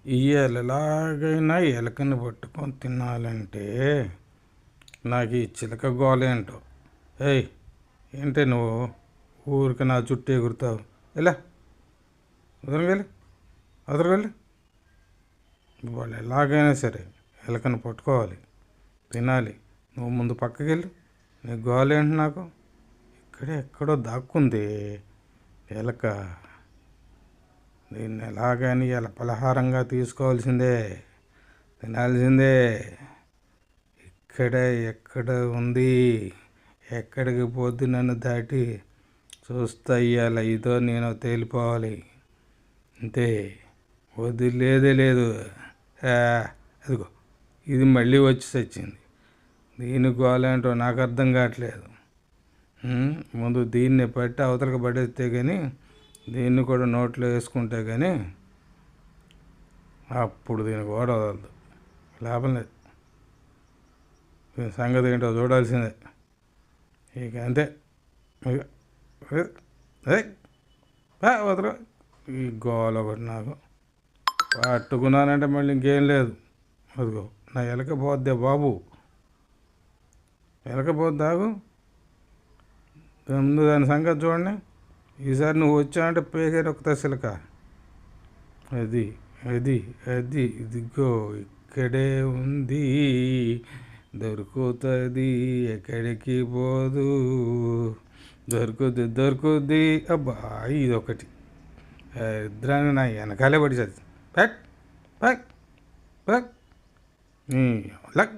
ఇవాళ ఎలాగైనా ఎలకని పట్టుకొని తినాలంటే నాకు ఈ చిలక గోలేంటో. ఏయ్, ఏంటి నువ్వు ఊరికి నా చుట్టూ ఎగురుతావు? ఎలా వదరగలి వదరగలి వాళ్ళు ఎలాగైనా సరే ఎలకని పట్టుకోవాలి, తినాలి. నువ్వు ముందు పక్కకి వెళ్ళు. నీ గోలేంటి నాకు? ఇక్కడే ఎక్కడో దాక్కుంది ఎలక. దీన్ని ఎలాగని ఇలా పలహారంగా తీసుకోవాల్సిందే, తినాల్సిందే. ఇక్కడే ఎక్కడ ఉంది, ఎక్కడికి పోద్ది నన్ను దాటి చూస్తా. ఇయ్యాల ఇదో నేను తేలిపోవాలి అంతే, వదిలేదే లేదు. అదిగో ఇది మళ్ళీ వచ్చి చచ్చింది. దీని గోలేంటో నాకు అర్థం కావట్లేదు. ముందు దీన్ని పట్టి అవతలకి పడేస్తే కానీ, దీన్ని కూడా నోట్లో వేసుకుంటే కానీ అప్పుడు దీనికి ఓడ వదలదు. లాభం లేదు. దీని సంగతి ఏంటో చూడాల్సిందే. ఇక అంతే. వదల ఈ గోల ఒకటి నాకు పట్టుకున్నానంటే మళ్ళీ ఇంకేం లేదు. అదిగో నా ఎలక పోద్దే బాబు, ఎలక పోద్దాగు. ముందు దాని సంగతి చూడండి. ఈసారి నువ్వు వచ్చావంటే పేగే నొక్కుతా సిలక. అది అది అది ఇదిగో ఇక్కడే ఉంది, దొరుకుతుంది, ఎక్కడికి పోదు, దొరుకుద్ది. అబ్బా, ఇదొకటి ఇద్దరాన్ని నా వెనకాలే పడి చచ్చి. Pack pack pack luck